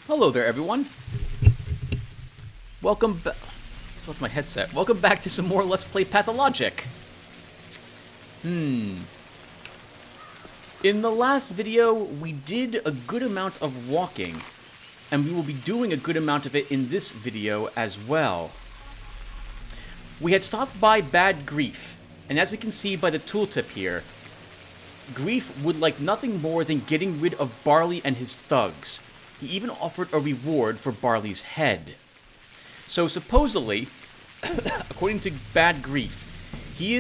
Hello there, everyone. Welcome back. What's my headset? Welcome back to some more Let's Play Pathologic. In the last video, we did a good amount of walking, and we will be doing a good amount of it in this video as well. We had stopped by Bad Grief, and as we can see by the tooltip here, Grief would like nothing more than getting rid of Barley and his thugs. He even offered a reward for Barley's head. So supposedly, according to Bad Grief, he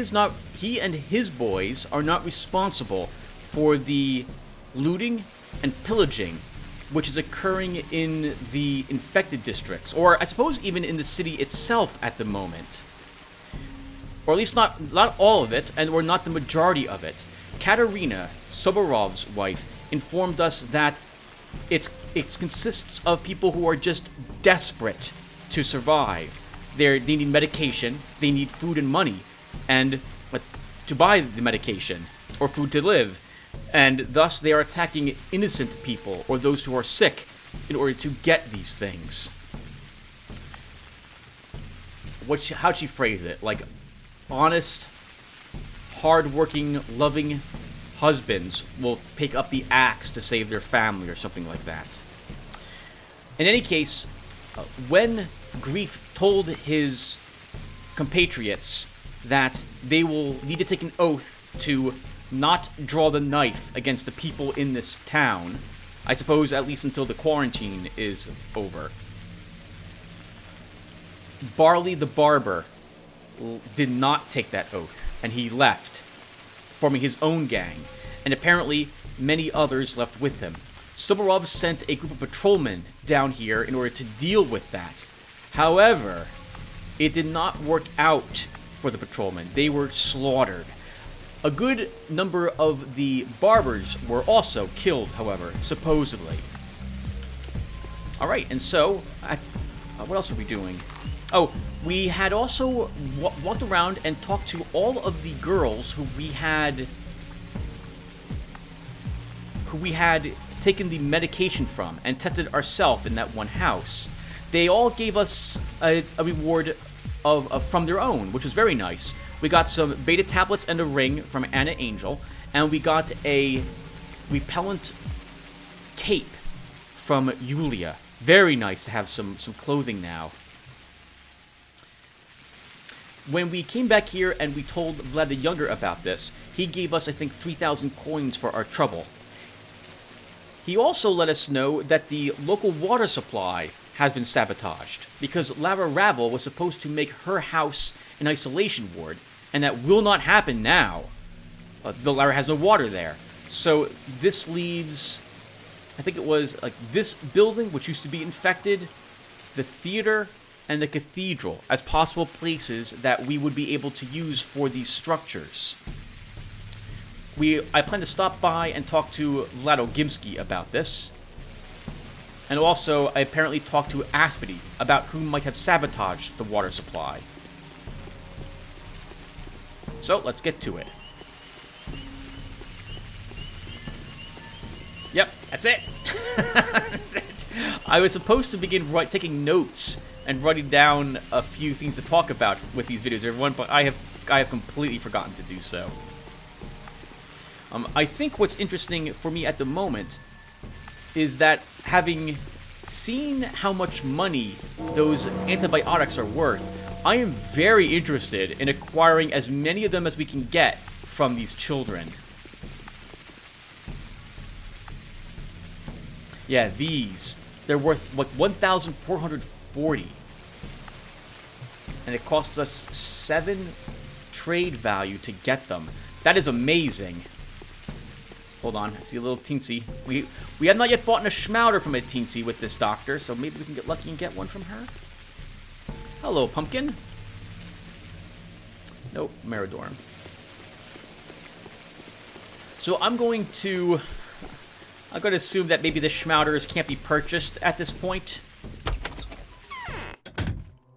and his boys are not responsible for the looting and pillaging which is occurring in the infected districts, or I suppose even in the city itself at the moment. Or at least not all of it, or not the majority of it. Katerina, Soborov's wife, informed us that it consists of people who are just desperate to survive. They need medication, they need food and money, and to buy the medication, or food to live, and thus they are attacking innocent people, or those who are sick, in order to get these things. How'd she phrase it? Like, honest, hard-working, loving husbands will pick up the axe to save their family, or something like that. In any case, when Grief told his compatriots that they will need to take an oath to not draw the knife against the people in this town, I suppose at least until the quarantine is over, Barley the barber did not take that oath, and he left, forming his own gang, and apparently many others left with him. Soborov sent a group of patrolmen down here in order to deal with that. However, it did not work out for the patrolmen. They were slaughtered. A good number of the barbers were also killed, however, supposedly. Alright, and so, what else were we doing? Oh, we had also walked around and talked to all of the girls who we had taken the medication from and tested ourselves in that one house. They all gave us a reward from their own, which was very nice. We got some beta tablets and a ring from Anna Angel, and we got a repellent cape from Yulia. Very nice to have some clothing now. When we came back here and we told Vlad the Younger about this, he gave us, I think, 3,000 coins for our trouble. He also let us know that the local water supply has been sabotaged, because Lara Ravel was supposed to make her house an isolation ward, and that will not happen now. The Lara has no water there. So this leaves, I think it was like this building, which used to be infected, the theater, and the cathedral as possible places that we would be able to use for these structures. I plan to stop by and talk to Vlado Gimsky about this. And also, I apparently talked to Aspity about who might have sabotaged the water supply. So, let's get to it. Yep, that's it. That's it. I was supposed to begin taking notes and writing down a few things to talk about with these videos, everyone, but I have completely forgotten to do so. I think what's interesting for me at the moment is that having seen how much money those antibiotics are worth, I am very interested in acquiring as many of them as we can get from these children. Yeah, they're worth like 1,440. And it costs us 7 trade value to get them. That is amazing. Hold on, I see a little teensy. We have not yet bought a schmouder from a teensy with this doctor, so maybe we can get lucky and get one from her. Hello, pumpkin. Nope, Meridorm. So I'm going to assume that maybe the schmouders can't be purchased at this point.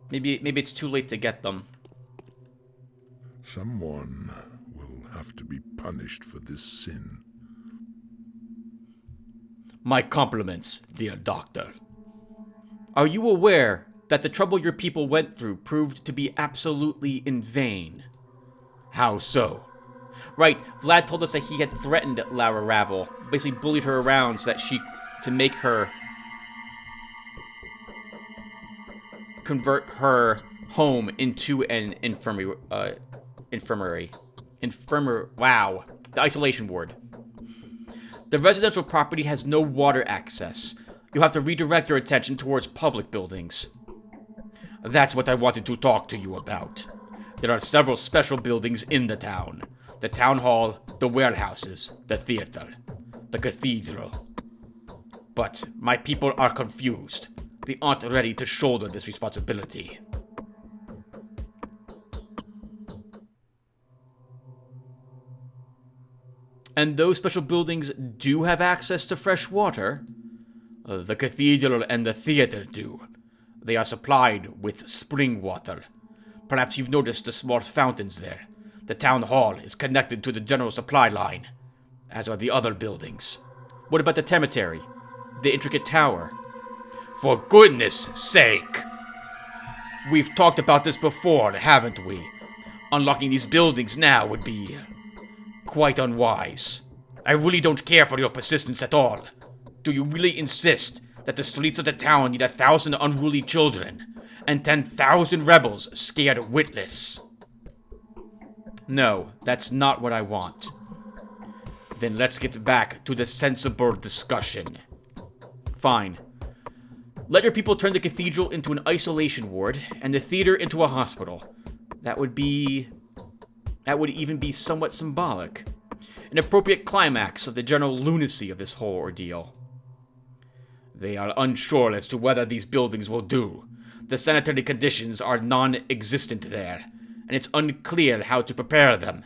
Maybe it's too late to get them. Someone will have to be punished for this sin. My compliments, dear doctor. Are you aware that the trouble your people went through proved to be absolutely in vain? How so? Right, Vlad told us that he had threatened Lara Ravel, basically bullied her around so that to make her convert her home into an wow, the isolation ward. The residential property has no water access. You'll have to redirect your attention towards public buildings. That's what I wanted to talk to you about. There are several special buildings in the town. The town hall, the warehouses, the theater, the cathedral. But my people are confused. They aren't ready to shoulder this responsibility. And those special buildings do have access to fresh water? The cathedral and the theater do. They are supplied with spring water. Perhaps you've noticed the small fountains there. The town hall is connected to the general supply line, as are the other buildings. What about the cemetery? The intricate tower? For goodness sake! We've talked about this before, haven't we? Unlocking these buildings now would be quite unwise. I really don't care for your persistence at all. Do you really insist that the streets of the town need 1,000 unruly children and 10,000 rebels scared witless? No, that's not what I want. Then let's get back to the sensible discussion. Fine. Let your people turn the cathedral into an isolation ward and the theater into a hospital. That would even be somewhat symbolic. An appropriate climax of the general lunacy of this whole ordeal. They are unsure as to whether these buildings will do. The sanitary conditions are non-existent there, and it's unclear how to prepare them.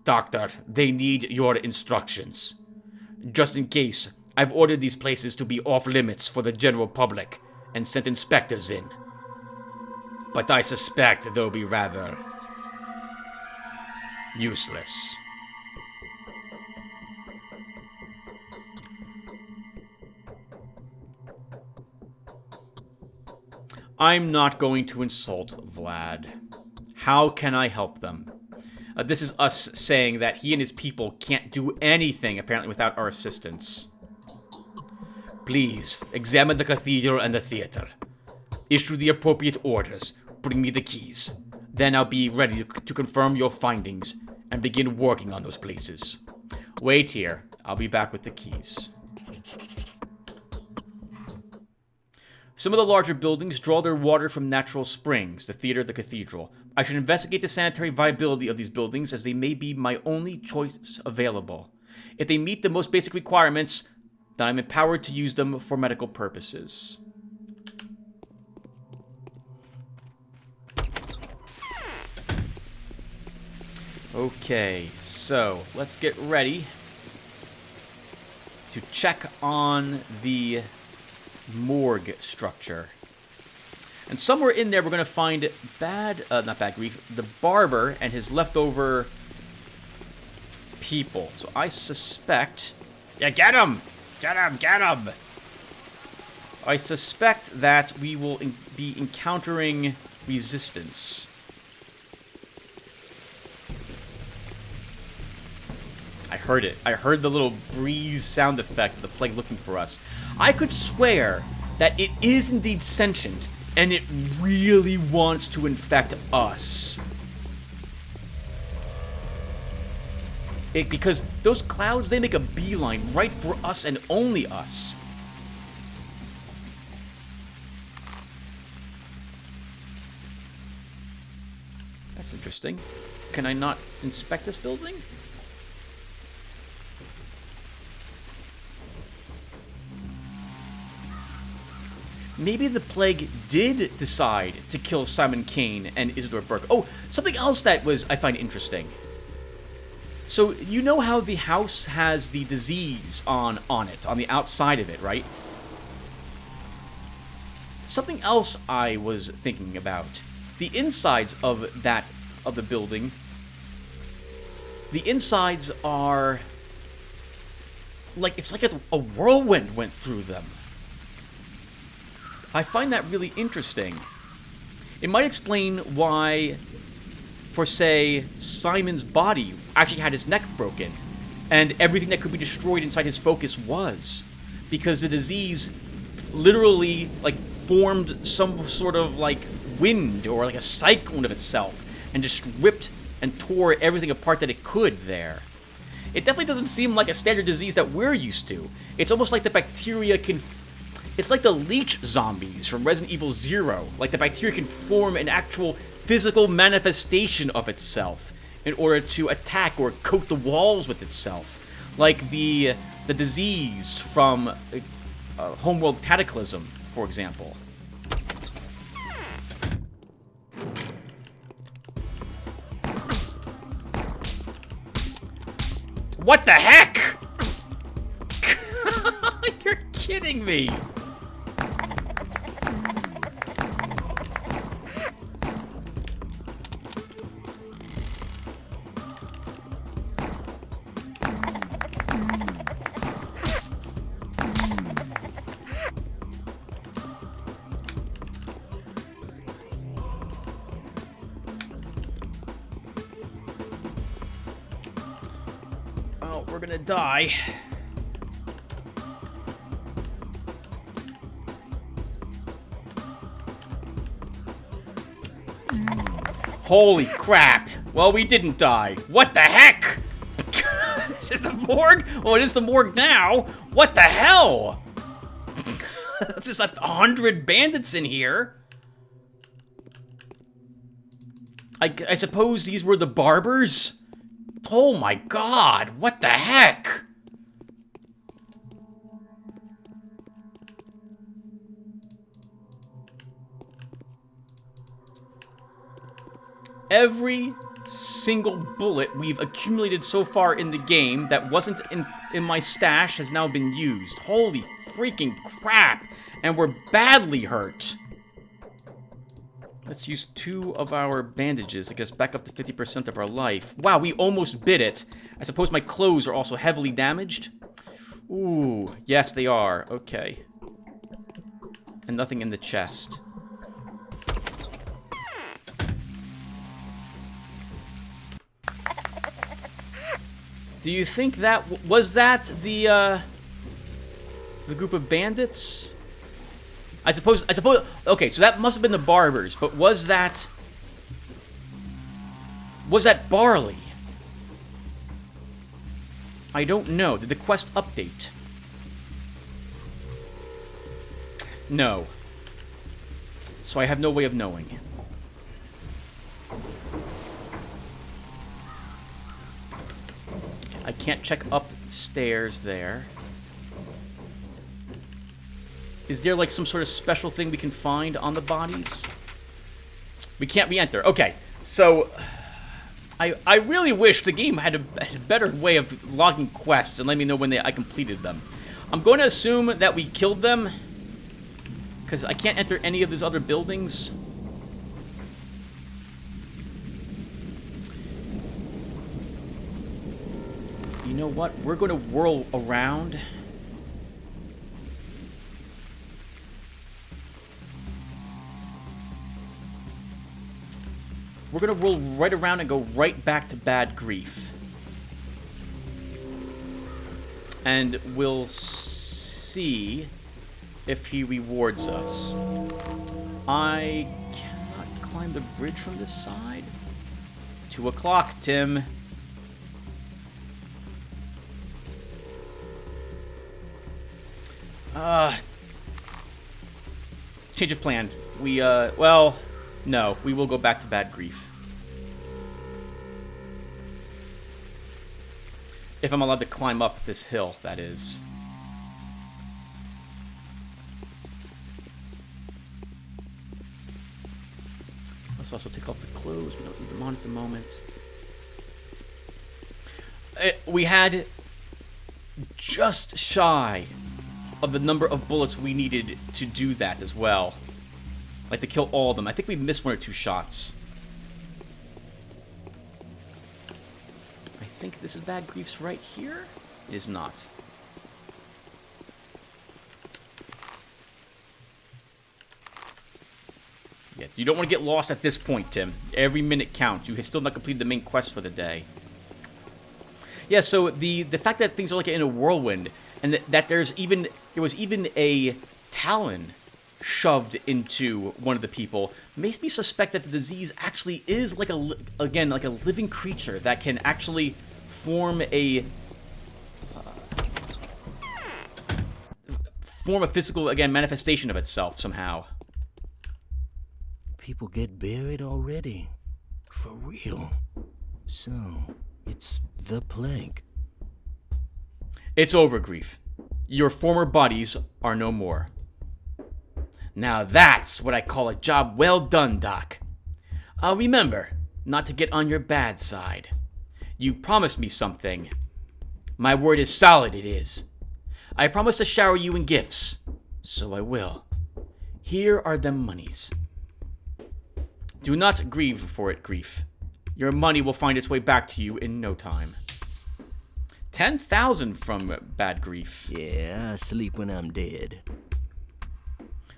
Doctor, they need your instructions. Just in case, I've ordered these places to be off-limits for the general public and sent inspectors in. But I suspect they'll be rather useless. I'm not going to insult Vlad. How can I help them? This is us saying that he and his people can't do anything, apparently, without our assistance. Please, examine the cathedral and the theater. Issue the appropriate orders. Bring me the keys. Then I'll be ready to confirm your findings and begin working on those places. Wait here. I'll be back with the keys. Some of the larger buildings draw their water from natural springs, the theater, the cathedral. I should investigate the sanitary viability of these buildings, as they may be my only choice available. If they meet the most basic requirements, then I'm empowered to use them for medical purposes. Okay, so let's get ready to check on the morgue structure. And somewhere in there we're going to find the barber and his leftover people. So I suspect... Yeah, get him! Get him! Get him! I suspect that we will be encountering resistance. I heard it. I heard the little breeze sound effect of the plague looking for us. I could swear that it is indeed sentient, and it really wants to infect us. Because those clouds, they make a beeline right for us and only us. That's interesting. Can I not inspect this building? Maybe the plague did decide to kill Simon Kane and Isidore Burke. Oh, something else that I find interesting. So, you know how the house has the disease on it, on the outside of it, right? Something else I was thinking about. The insides of the building, the insides are like, it's like a whirlwind went through them. I find that really interesting. It might explain why, for say, Simon's body actually had his neck broken, and everything that could be destroyed inside his focus was. Because the disease literally, like, formed some sort of, like, wind or like a cyclone of itself, and just ripped and tore everything apart that it could there. It definitely doesn't seem like a standard disease that we're used to. It's almost like the bacteria can... It's like the leech zombies from Resident Evil 0. Like the bacteria can form an actual physical manifestation of itself in order to attack or coat the walls with itself. Like the disease from Homeworld Cataclysm, for example. What the heck? You're kidding me. Oh, we're gonna die. Holy crap. Well, we didn't die. What the heck? This is the morgue? Well, it is the morgue now. What the hell? There's 100 bandits in here. I suppose these were the barbers? Oh my god, what the heck? Every single bullet we've accumulated so far in the game that wasn't in my stash has now been used. Holy freaking crap! And we're badly hurt. Let's use 2 of our bandages to get us back up to 50% of our life. Wow, we almost bit it. I suppose my clothes are also heavily damaged? Ooh, yes they are. Okay. And nothing in the chest. Do you think that... Was that the group of bandits? I suppose... Okay, so that must have been the barbers, but was that... Was that Barley? I don't know. Did the quest update? No. So I have no way of knowing. I can't check upstairs there. Is there like some sort of special thing we can find on the bodies? We can't re-enter. Okay, so I really wish the game had a better way of logging quests and letting me know when I completed them. I'm going to assume that we killed them because I can't enter any of these other buildings. You know what? We're going to whirl around. We're going to roll right around and go right back to Bad Grief. And we'll see if he rewards us. I cannot climb the bridge from this side. 2 o'clock, Tim. Change of plan. We, well, no. We will go back to Bad Grief. If I'm allowed to climb up this hill, that is. Let's also take off the clothes. We don't need them on at the moment. We had just shy of the number of bullets we needed to do that as well. Like to kill all of them. I think we missed 1 or 2 shots. I think this is Bad Grief's right here. It is not. You don't want to get lost at this point, Tim. Every minute counts. You have still not completed the main quest for the day. Yeah, so the fact that things are like in a whirlwind, and that there was even a talon shoved into one of the people, makes me suspect that the disease actually is like again like a living creature that can actually form a physical, again, manifestation of itself somehow. People get buried already. For real. So, it's the plague. It's over, Grief. Your former bodies are no more. Now that's what I call a job well done, Doc. Remember, not to get on your bad side. You promised me something. My word is solid, it is. I promised to shower you in gifts, so I will. Here are them monies. Do not grieve for it, Grief. Your money will find its way back to you in no time. 10,000 from Bad Grief. Yeah, I sleep when I'm dead.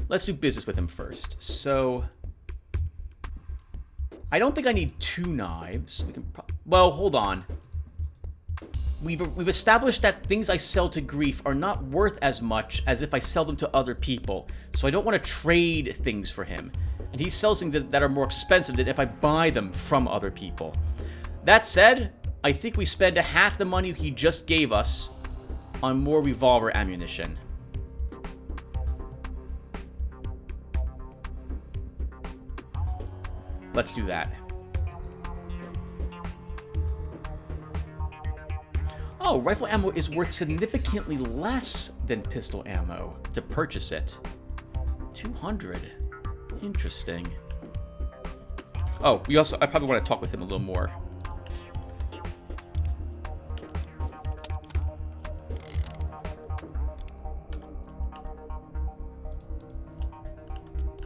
Let's do business with him first. So, I don't think I need 2 knives. We can well, hold on. We've established that things I sell to Grief are not worth as much as if I sell them to other people. So I don't want to trade things for him. And he sells things that are more expensive than if I buy them from other people. That said, I think we spend half the money he just gave us on more revolver ammunition. Let's do that. Oh, rifle ammo is worth significantly less than pistol ammo to purchase it. 200. Interesting. Oh, I probably want to talk with him a little more.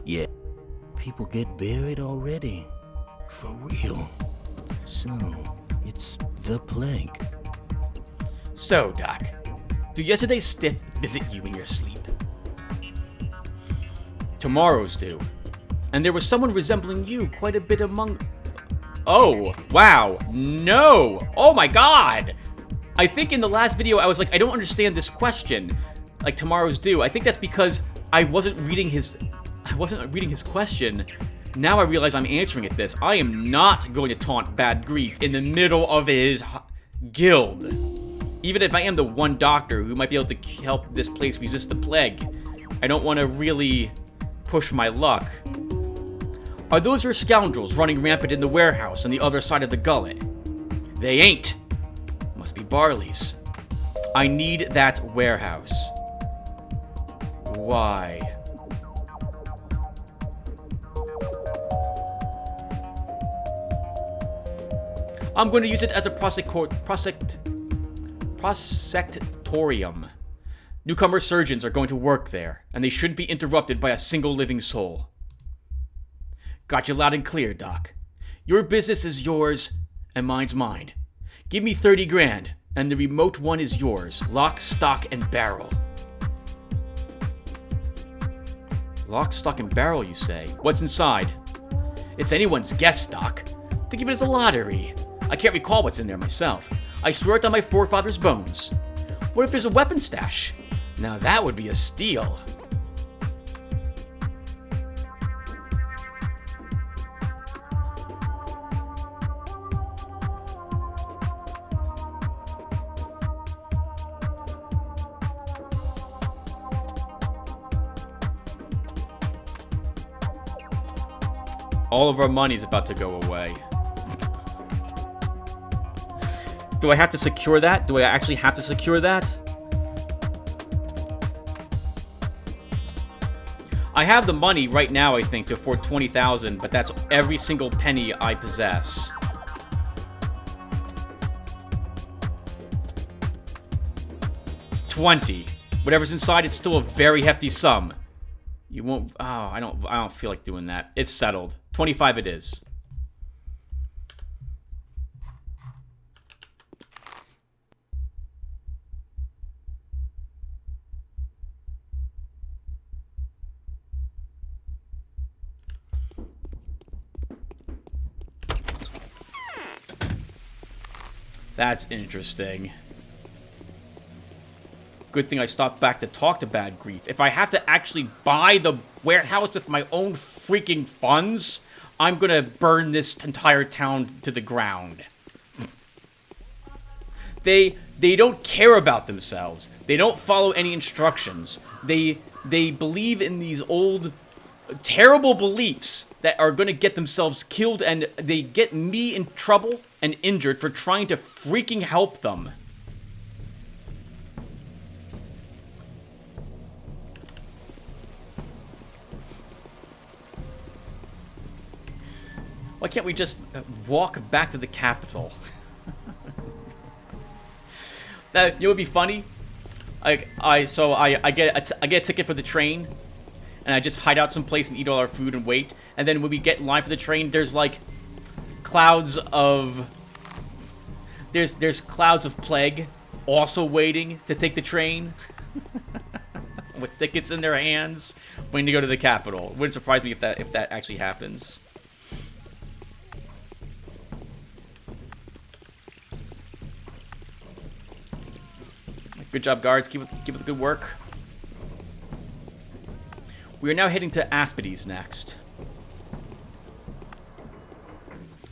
Yeah. People get buried already. For real. So, it's the plague. So, Doc, did yesterday's stiff visit you in your sleep? Tomorrow's do. And there was someone resembling you quite a bit among... Oh, wow. No. Oh my god. I think in the last video I was like, I don't understand this question. Like, tomorrow's due. I think that's because I wasn't reading his question. Now I realize I'm answering it this. I am not going to taunt Bad Grief in the middle of his guild. Even if I am the one doctor who might be able to help this place resist the plague. I don't want to really push my luck. Are those your scoundrels running rampant in the warehouse on the other side of the gullet? They ain't. Must be Barley's. I need that warehouse. Why? I'm going to use it as a prosectorium. Newcomer surgeons are going to work there, and they shouldn't be interrupted by a single living soul. Got you loud and clear, Doc. Your business is yours, and mine's mine. Give me 30 grand, and the remote one is yours. Lock, stock, and barrel. Lock, stock, and barrel, you say? What's inside? It's anyone's guess, Doc. Think of it as a lottery. I can't recall what's in there myself. I swear it on my forefathers' bones. What if there's a weapon stash? Now that would be a steal. All of our money is about to go away. Do I have to secure that? Do I actually have to secure that? I have the money right now, I think, to afford 20,000, but that's every single penny I possess. $20. Whatever's inside, it's still a very hefty sum. You won't... Oh, I don't feel like doing that. It's settled. 25 it is. That's interesting. Good thing I stopped back to talk to Bad Grief. If I have to actually buy the warehouse with my own freaking funds, I'm gonna burn this entire town to the ground. They don't care about themselves. They don't follow any instructions. They believe in these old, terrible beliefs that are gonna get themselves killed, and they get me in trouble and injured for trying to freaking help them. Why can't we just walk back to the capital? That, you know, would be funny. I get a ticket for the train, and I just hide out someplace and eat all our food and wait. And then when we get in line for the train, there's like clouds of clouds of plague also waiting to take the train with tickets in their hands, waiting to go to the capital. It wouldn't surprise me if that actually happens. Good job, guards. Keep up the good work. We are now heading to Aspides next.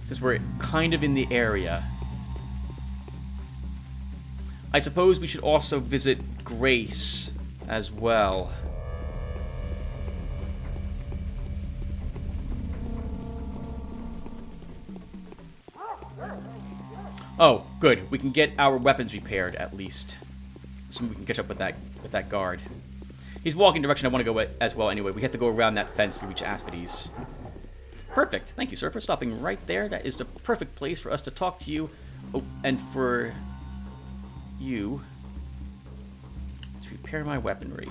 Since we're kind of in the area. I suppose we should also visit Grace as well. Oh, good. We can get our weapons repaired at least. So we can catch up with that guard. He's walking the direction I want to go as well anyway. We have to go around that fence to reach Aspides. Perfect. Thank you, sir, for stopping right there. That is the perfect place for us to talk to you. Oh, and for you to repair my weaponry.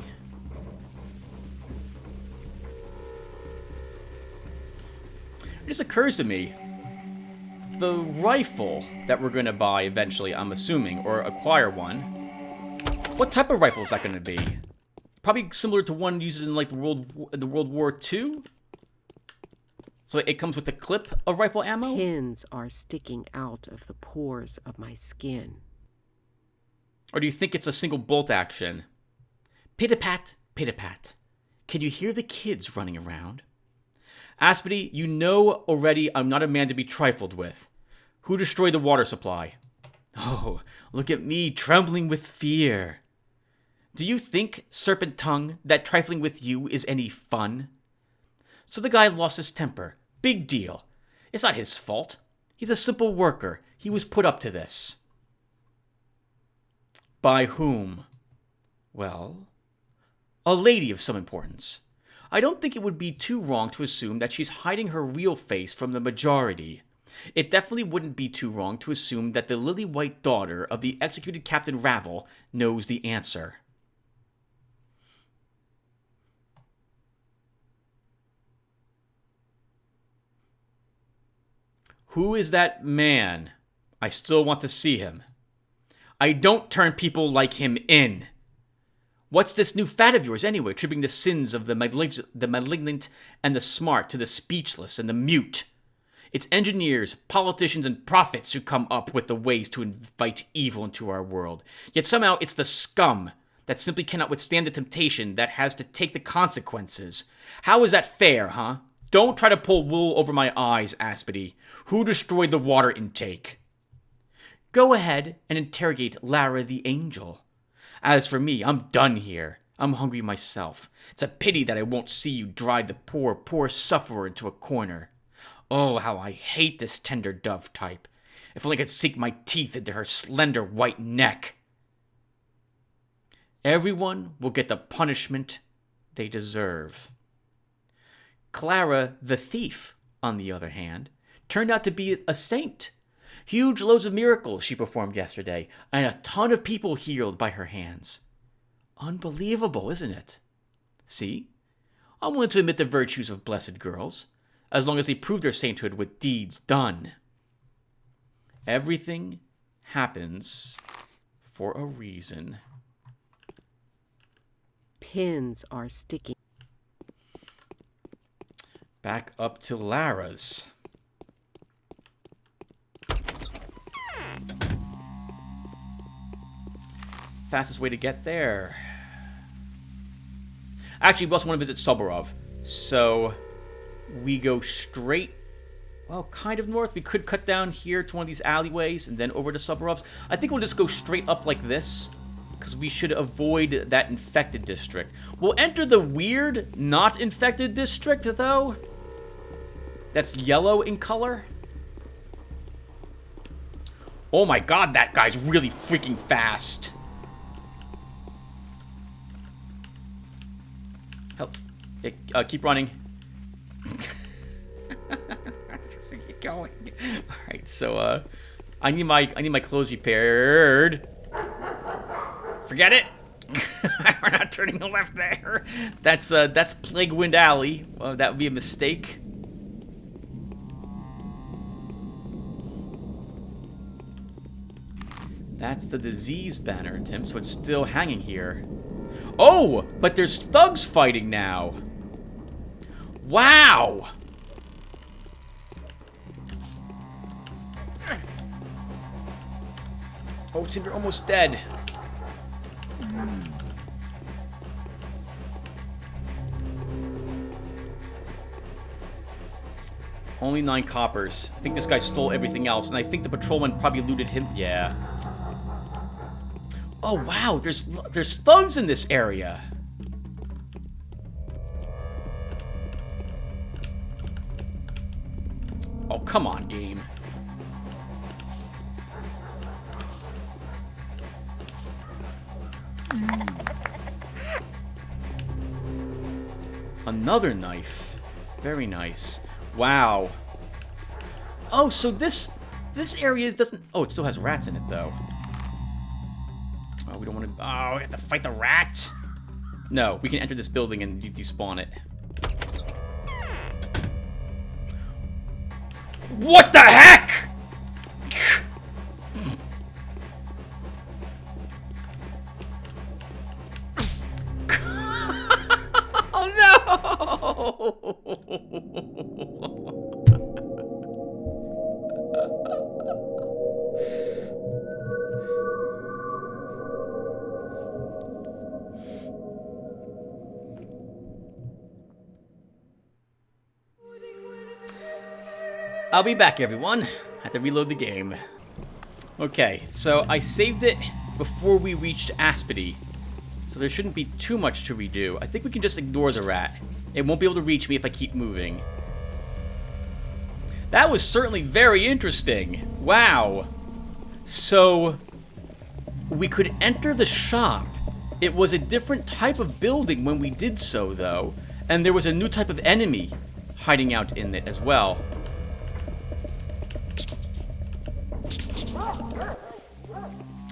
It just occurs to me, the rifle that we're going to buy eventually, I'm assuming, or acquire one. What type of rifle is that going to be? Probably similar to one used in like the World War II. So it comes with a clip of rifle ammo? Pins are sticking out of the pores of my skin. Or do you think it's a single bolt action? Pit-a-pat, pit-a-pat. Can you hear the kids running around? Aspide, you know already I'm not a man to be trifled with. Who destroyed the water supply? Oh, look at me trembling with fear. Do you think, Serpent Tongue, that trifling with you is any fun? So the guy lost his temper. Big deal. It's not his fault. He's a simple worker. He was put up to this. By whom? Well, a lady of some importance. I don't think it would be too wrong to assume that she's hiding her real face from the majority. It definitely wouldn't be too wrong to assume that the lily-white daughter of the executed Captain Ravel knows the answer. Who is that man? I still want to see him. I don't turn people like him in. What's this new fad of yours anyway, attributing the sins of the malignant and the smart to the speechless and the mute? It's engineers, politicians, and prophets who come up with the ways to invite evil into our world. Yet somehow it's the scum that simply cannot withstand the temptation that has to take the consequences. How is that fair, huh? Don't try to pull wool over my eyes, Aspide. Who destroyed the water intake? Go ahead and interrogate Lara the Angel. As for me, I'm done here. I'm hungry myself. It's a pity that I won't see you drive the poor sufferer into a corner. Oh, how I hate this tender dove type. If only I could sink my teeth into her slender white neck. Everyone will get the punishment they deserve. Clara the thief, on the other hand, turned out to be a saint. Huge loads of miracles she performed yesterday, and a ton of people healed by her hands. Unbelievable, isn't it? See? I'm willing to admit the virtues of blessed girls, as long as they prove their sainthood with deeds done. Everything happens for a reason. Pins are sticking. Back up to Lara's. fastest way to get there? Actually, we also want to visit Soborov. So, we go straight, well, kind of north. We could cut down here to one of these alleyways and then over to Soborov's. I think we'll just go straight up like this, because we should avoid that infected district. We'll enter the weird, not infected district, though. That's yellow in color. Oh my god, that guy's really freaking fast. Help. Yeah, keep running. Just keep going. Alright, so, I need my clothes repaired. Forget it. We're not turning left there. That's Plague Wind Alley. That would be a mistake. That's the disease banner, Tim, so it's still hanging here. Oh, but there's thugs fighting now. Wow. Oh, Tim, you're almost dead. Only 9 coppers. I think this guy stole everything else, and I think the patrolman probably looted him. Yeah. Oh wow, there's thugs in this area. Oh come on, game. Another knife. Very nice. Wow. Oh, so this area doesn't. Oh, it still has rats in it though. Oh, we don't want to. Oh, we have to fight the rat. No, we can enter this building and despawn it. What the heck? Oh no! I'll be back, everyone. I have to reload the game. Okay, so I saved it before we reached Aspity, so there shouldn't be too much to redo. I think we can just ignore the rat. It won't be able to reach me if I keep moving. That was certainly very interesting. Wow. So, we could enter the shop. It was a different type of building when we did so, though, and there was a new type of enemy hiding out in it as well.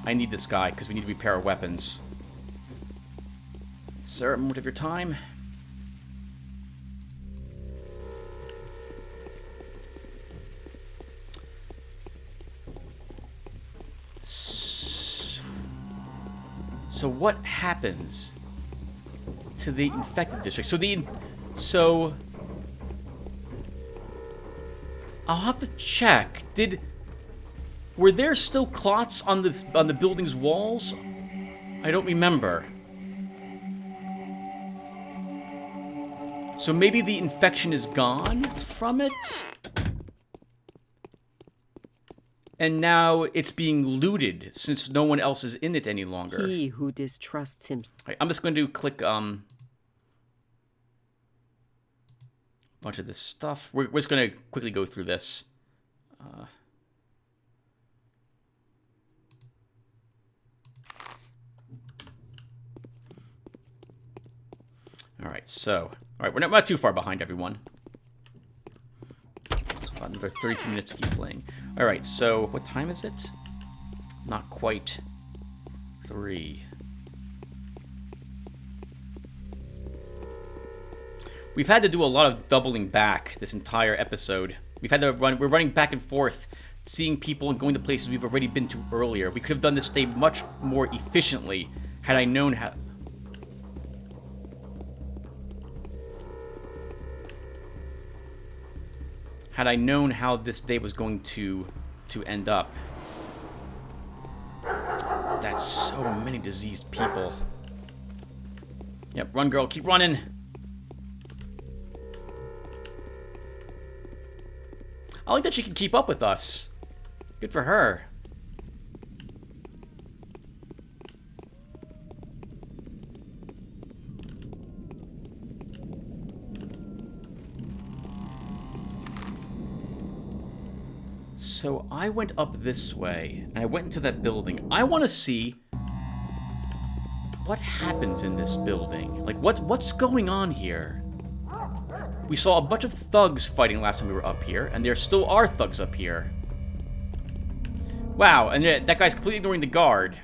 I need this guy, because we need to repair our weapons. Sir, a moment of your time. So what happens to the infected district? So I'll have to check. Were there still clots on the building's walls? I don't remember. So maybe the infection is gone from it? And now it's being looted since no one else is in it any longer. He who distrusts him. Right, I'm just going to click bunch of this stuff. We're just going to quickly go through this. All right, so we're not too far behind, everyone. About another 32 minutes to keep playing. All right, so what time is it? Not quite 3. We've had to do a lot of doubling back this entire episode. We've had to we're running back and forth, seeing people and going to places we've already been to earlier. We could have done this day much more efficiently had I known how. Had I known how this day was going to end up. at that. So many diseased people. Yep, run, girl. Keep running. I like that she can keep up with us. Good for her. So I went up this way, and I went into that building. I want to see what happens in this building. Like, what's going on here? We saw a bunch of thugs fighting last time we were up here, and there still are thugs up here. Wow, and that guy's completely ignoring the guard.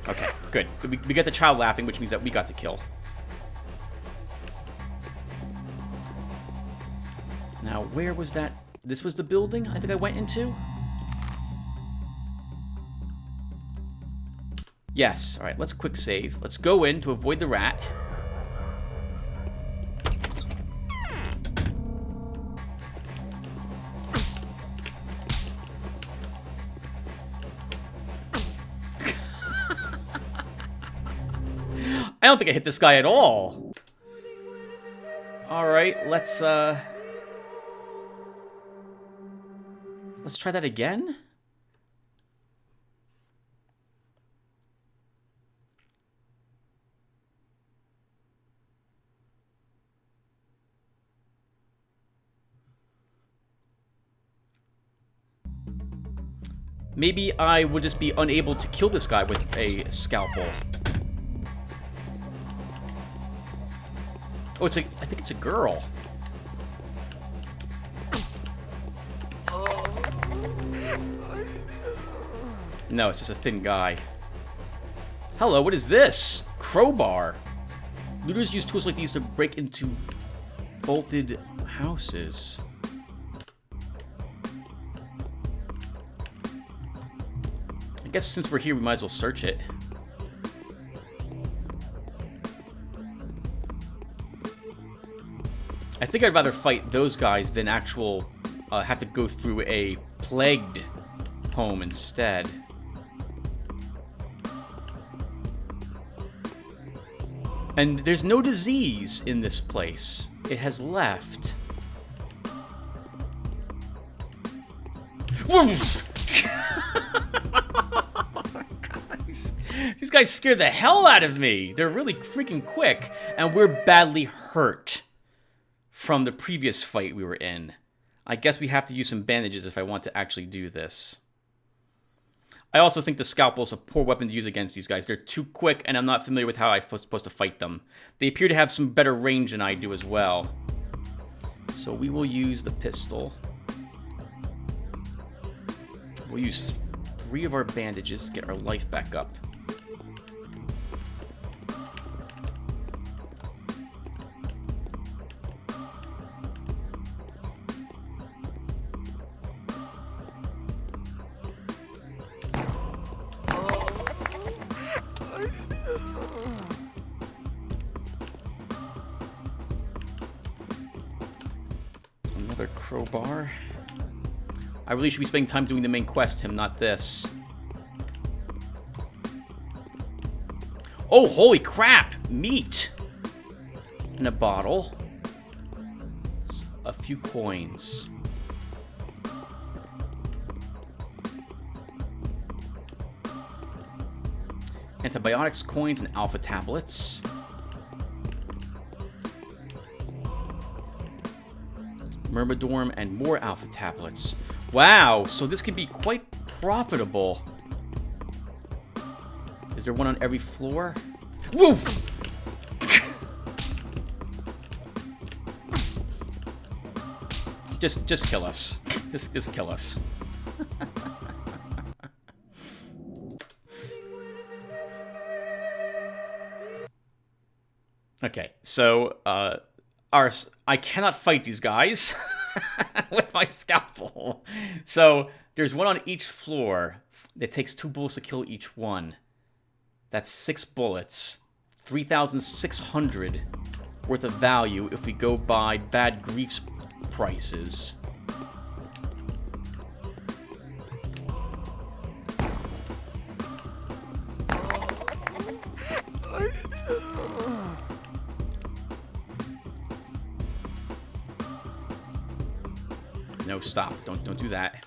Okay, good. We got the child laughing, which means that we got the kill. Now, where was that? This was the building I think I went into? Yes. Alright, let's quick save. Let's go in to avoid the rat. I don't think I hit this guy at all. Alright, let's try that again. Maybe I would just be unable to kill this guy with a scalpel. Oh, I think it's a girl. No, it's just a thin guy. Hello, what is this? Crowbar. Looters use tools like these to break into bolted houses. I guess since we're here, we might as well search it. I think I'd rather fight those guys than have to go through a plagued home instead. And there's no disease in this place. It has left. These guys scared the hell out of me. They're really freaking quick, and we're badly hurt from the previous fight we were in. I guess we have to use some bandages if I want to actually do this. I also think the scalpel is a poor weapon to use against these guys. They're too quick, and I'm not familiar with how I'm supposed to fight them. They appear to have some better range than I do as well. So we will use the pistol. We'll use 3 of our bandages to get our life back up. Another crowbar. I really should be spending time doing the main quest, Tim, not this. Oh, holy crap! Meat! In a bottle. A few coins. Antibiotics, coins, and alpha tablets. Myrmidorm, and more alpha tablets. Wow, so this could be quite profitable. Is there one on every floor? Woo! Just kill us. Just kill us. Okay, so I cannot fight these guys with my scalpel. So there's one on each floor. It takes 2 bullets to kill each one. That's 6 bullets. 3,600 worth of value if we go by Bad Grief's prices. No, stop. Don't do that.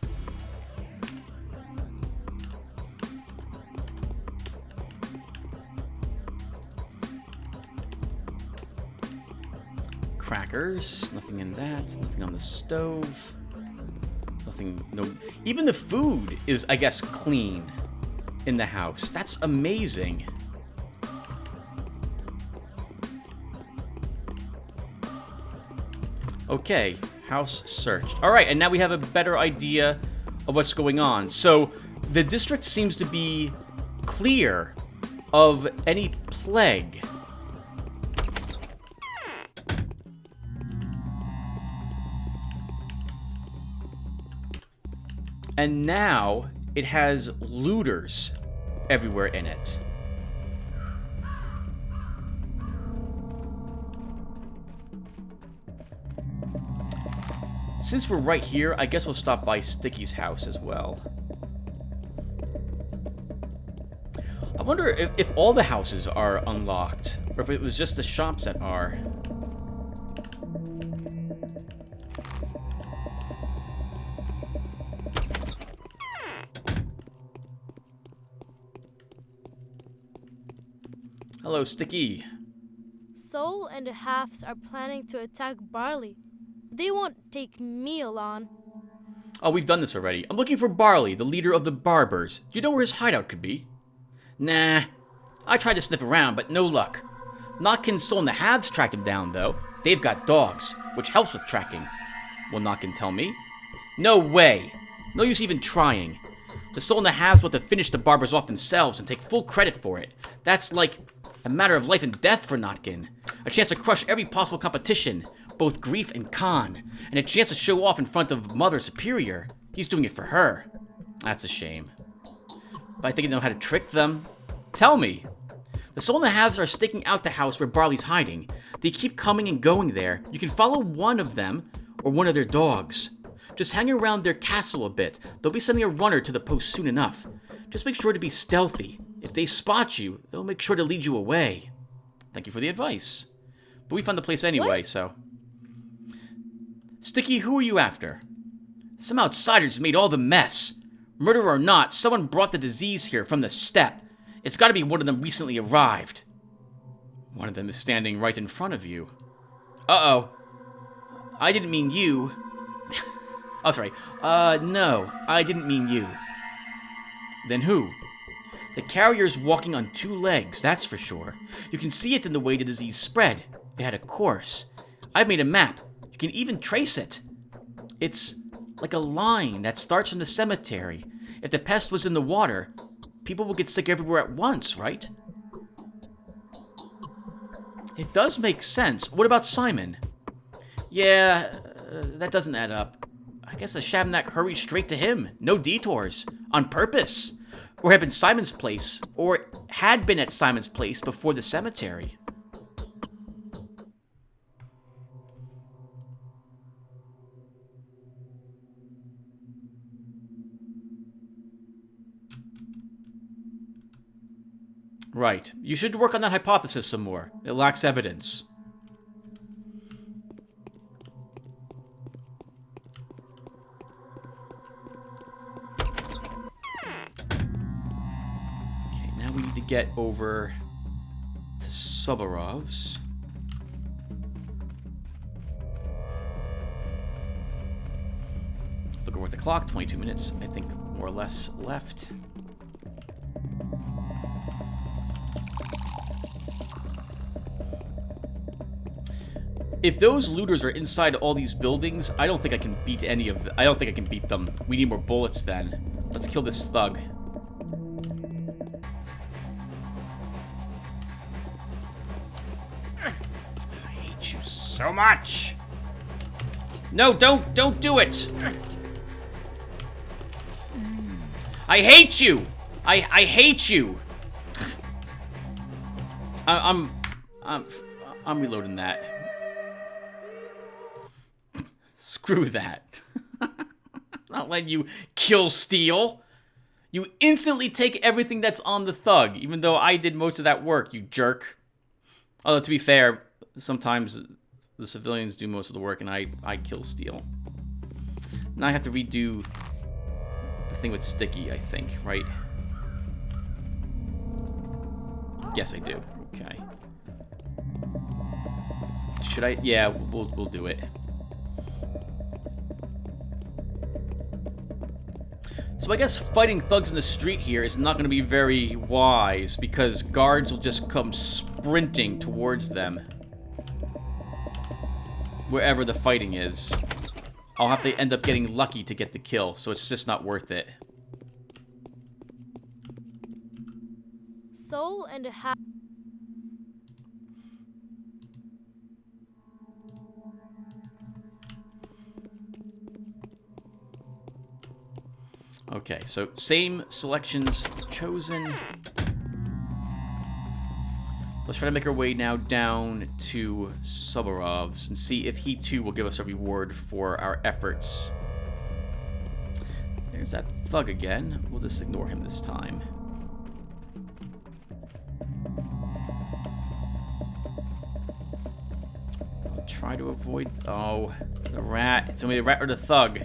Crackers. Nothing in that. Nothing on the stove. Nothing. No. Even the food is, I guess, clean in the house. That's amazing. Okay. House searched. Alright, and now we have a better idea of what's going on. So, the district seems to be clear of any plague. And now, it has looters everywhere in it. Since we're right here, I guess we'll stop by Sticky's house as well. I wonder if all the houses are unlocked, or if it was just the shops that are. Hello, Sticky. Soul and the Halves are planning to attack Barley. They won't take me along. Oh, we've done this already. I'm looking for Barley, the leader of the Barbers. Do you know where his hideout could be? Nah. I tried to sniff around, but no luck. Notkin's Soul and the Halves tracked him down, though. They've got dogs, which helps with tracking. Will Notkin tell me? No way. No use even trying. The Soul and the Halves want to finish the Barbers off themselves and take full credit for it. That's like a matter of life and death for Notkin. A chance to crush every possible competition, both Grief and Khan, and a chance to show off in front of Mother Superior. He's doing it for her. That's a shame. But I think I know how to trick them. Tell me. The Soul and the Halves are staking out the house where Barley's hiding. They keep coming and going there. You can follow one of them, or one of their dogs. Just hang around their castle a bit. They'll be sending a runner to the post soon enough. Just make sure to be stealthy. If they spot you, they'll make sure to lead you away. Thank you for the advice. But we found the place anyway, so... Sticky, who are you after? Some outsiders made all the mess. Murder or not, someone brought the disease here from the steppe. It's gotta be one of them recently arrived. One of them is standing right in front of you. Uh-oh. I didn't mean you. Oh, sorry. No, I didn't mean you. Then who? The carrier's walking on 2 legs, that's for sure. You can see it in the way the disease spread. It had a course. I've made a map. You can even trace it. It's like a line that starts from the cemetery. If the pest was in the water, people would get sick everywhere at once, right? It does make sense. What about Simon? Yeah, that doesn't add up. I guess the Shavnak hurried straight to him. No detours. On purpose. Or had been Simon's place. Or had been at Simon's place before the cemetery. Right. You should work on that hypothesis some more. It lacks evidence. Okay, now we need to get over to Soborov's. Let's look over at the clock. 22 minutes, I think, more or less left. If those looters are inside all these buildings, I don't think I can beat any of them. I don't think I can beat them. We need more bullets then. Let's kill this thug. I hate you so much. No, don't do it. I hate you. I hate you. I'm reloading that. Screw that. Not letting you kill steal. You instantly take everything that's on the thug, even though I did most of that work, you jerk. Although, to be fair, sometimes the civilians do most of the work and I kill steal. Now I have to redo the thing with Sticky, I think, right? Yes, I do. Okay. Should I? Yeah, we'll do it. So I guess fighting thugs in the street here is not going to be very wise because guards will just come sprinting towards them. Wherever the fighting is. I'll have to end up getting lucky to get the kill, so it's just not worth it. Soul and a half. Okay, so same selections chosen. Let's try to make our way now down to Subarov's and see if he too will give us a reward for our efforts. There's that thug again. We'll just ignore him this time. I'll try to avoid... Oh, the rat. It's only the rat or the thug.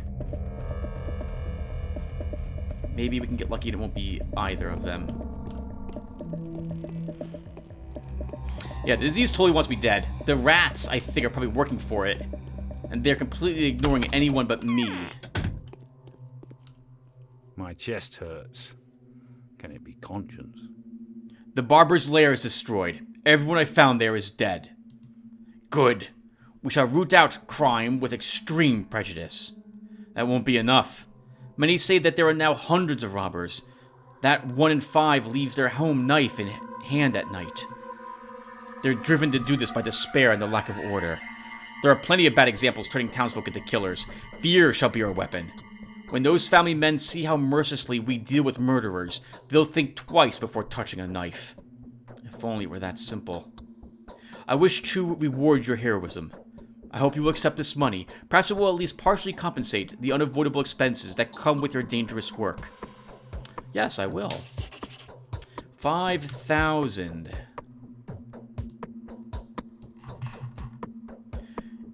Maybe we can get lucky and it won't be either of them. Yeah, the disease totally wants me dead. The rats, I think, are probably working for it. And they're completely ignoring anyone but me. My chest hurts. Can it be conscience? The barber's lair is destroyed. Everyone I found there is dead. Good. We shall root out crime with extreme prejudice. That won't be enough. Many say that there are now hundreds of robbers. That 1 in 5 leaves their home knife in hand at night. They're driven to do this by despair and the lack of order. There are plenty of bad examples turning townsfolk into killers. Fear shall be our weapon. When those family men see how mercilessly we deal with murderers, they'll think twice before touching a knife. If only it were that simple. I wish to reward your heroism. I hope you will accept this money. Perhaps it will at least partially compensate the unavoidable expenses that come with your dangerous work. Yes, I will. 5,000.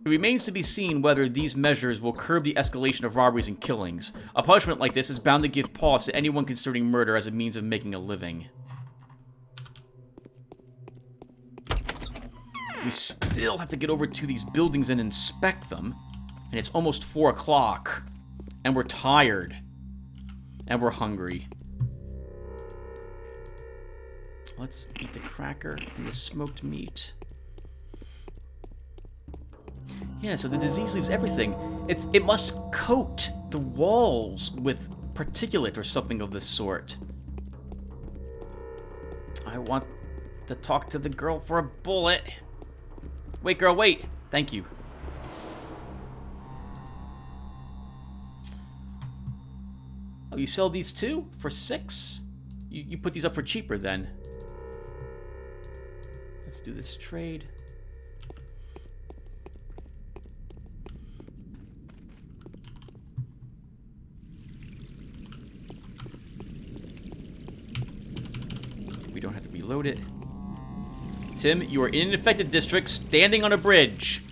It remains to be seen whether these measures will curb the escalation of robberies and killings. A punishment like this is bound to give pause to anyone considering murder as a means of making a living. We still have to get over to these buildings and inspect them. And it's almost 4 o'clock. And we're tired. And we're hungry. Let's eat the cracker and the smoked meat. Yeah, so the disease leaves everything. It must coat the walls with particulate or something of the sort. I want to talk to the girl for a bullet. Wait, girl, wait. Thank you. Oh, you sell these too? For 6? You put these up for cheaper then. Let's do this trade. We don't have to reload it. Tim, you are in an infected district standing on a bridge.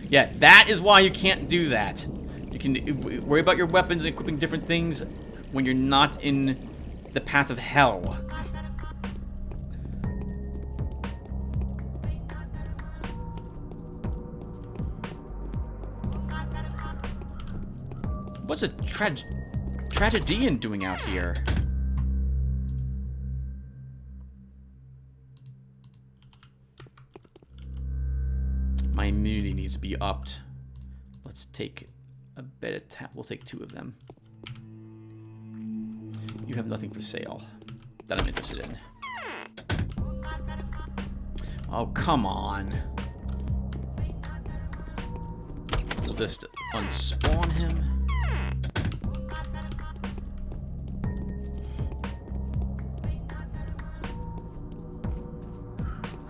Yeah, that is why you can't do that. You can worry about your weapons and equipping different things when you're not in the path of hell. What's a tragedian doing out here? My immunity needs to be upped. Let's take a bit of tap. We'll take 2 of them. You have nothing for sale that I'm interested in. Oh, come on. We'll just unspawn him.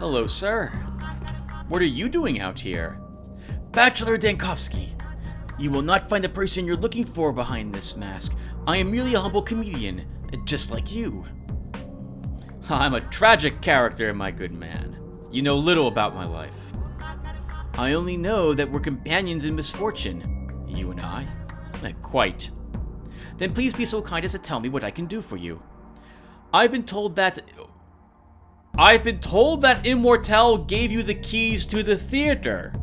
Hello, sir. What are you doing out here? Bachelor Dankovsky, you will not find the person you're looking for behind this mask. I am merely a humble comedian, just like you. I'm a tragic character, my good man. You know little about my life. I only know that we're companions in misfortune, you and I. Quite. Then please be so kind as to tell me what I can do for you. I've been told that Immortel gave you the keys to the theater.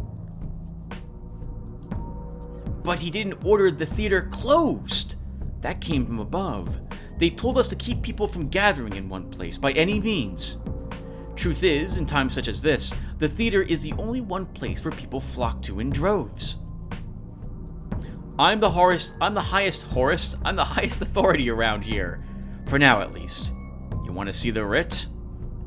But he didn't order the theater closed. That came from above. They told us to keep people from gathering in one place by any means. Truth is, in times such as this, the theater is the only one place where people flock to in droves. I'm the highest authority around here. For now, at least. You want to see the writ?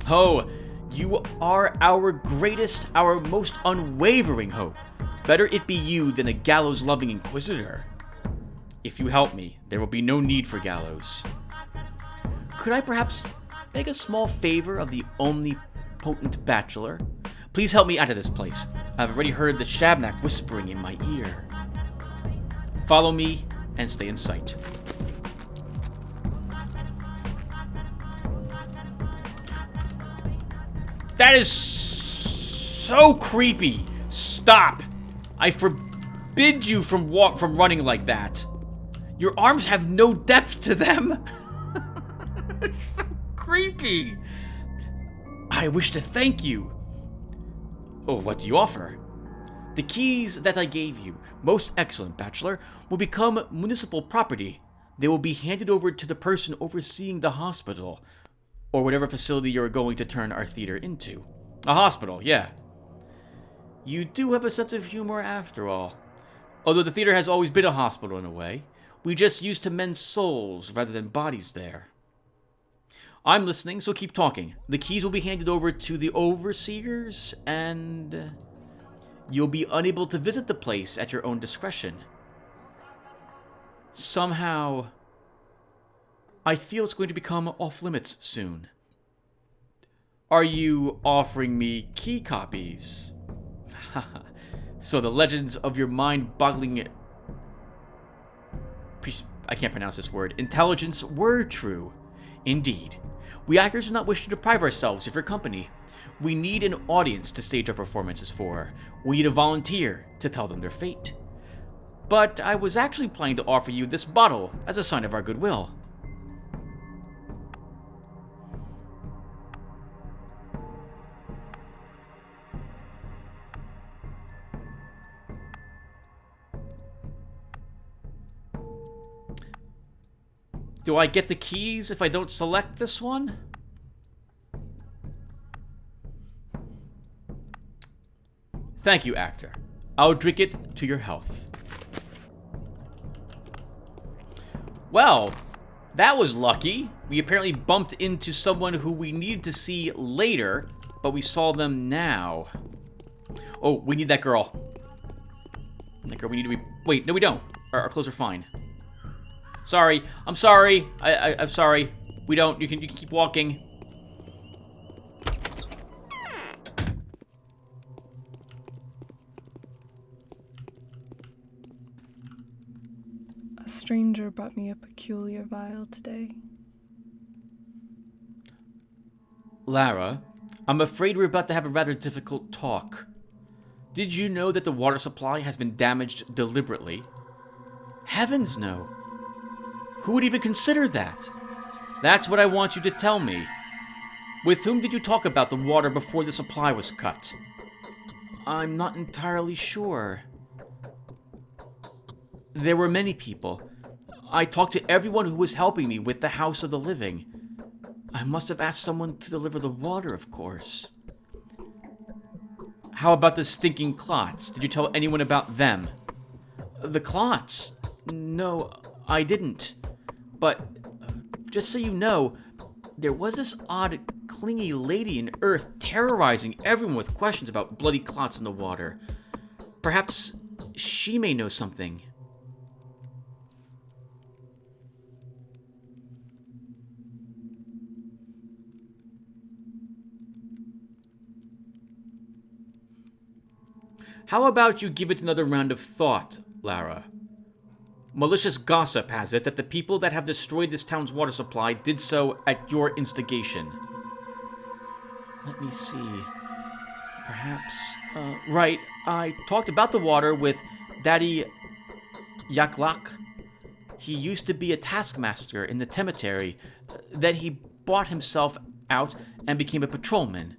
Oh, you are our greatest, our most unwavering hope. Better it be you than a gallows-loving inquisitor. If you help me, there will be no need for gallows. Could I perhaps beg a small favor of the omnipotent bachelor? Please help me out of this place. I've already heard the Shabnak whispering in my ear. Follow me and stay in sight. That is so creepy. Stop. I forbid you from running like that. Your arms have no depth to them. It's so creepy. I wish to thank you. Oh, what do you offer? The keys that I gave you, most excellent bachelor, will become municipal property. They will be handed over to the person overseeing the hospital, or whatever facility you're going to turn our theater into. A hospital, yeah. You do have a sense of humor after all. Although the theater has always been a hospital in a way, we just used to mend souls rather than bodies there. I'm listening, so keep talking. The keys will be handed over to the overseers, and you'll be unable to visit the place at your own discretion. Somehow, I feel it's going to become off-limits soon. Are you offering me key copies? So the legends of your mind-boggling... I can't pronounce this word. Intelligence were true. Indeed. We actors do not wish to deprive ourselves of your company. We need an audience to stage our performances for. We need a volunteer to tell them their fate. But I was actually planning to offer you this bottle as a sign of our goodwill. Do I get the keys if I don't select this one? Thank you, actor. I'll drink it to your health. Well, that was lucky. We apparently bumped into someone who we needed to see later, but we saw them now. Oh, we need that girl. That girl, we need to be... Wait, no we don't. Our clothes are fine. Sorry. I'm sorry. I'm sorry. We don't. You can keep walking. A stranger brought me a peculiar vial today. Lara, I'm afraid we're about to have a rather difficult talk. Did you know that the water supply has been damaged deliberately? Heavens no. Who would even consider that? That's what I want you to tell me. With whom did you talk about the water before the supply was cut? I'm not entirely sure. There were many people. I talked to everyone who was helping me with the House of the Living. I must have asked someone to deliver the water, of course. How about the stinking clots? Did you tell anyone about them? The clots? No, I didn't. But, just so you know, there was this odd, clingy lady in Earth terrorizing everyone with questions about bloody clots in the water. Perhaps she may know something. How about you give it another round of thought, Lara? Malicious gossip has it that the people that have destroyed this town's water supply did so at your instigation. Let me see. Perhaps... right, I talked about the water with Daddy Yaklak. He used to be a taskmaster in the cemetery. Then he bought himself out and became a patrolman.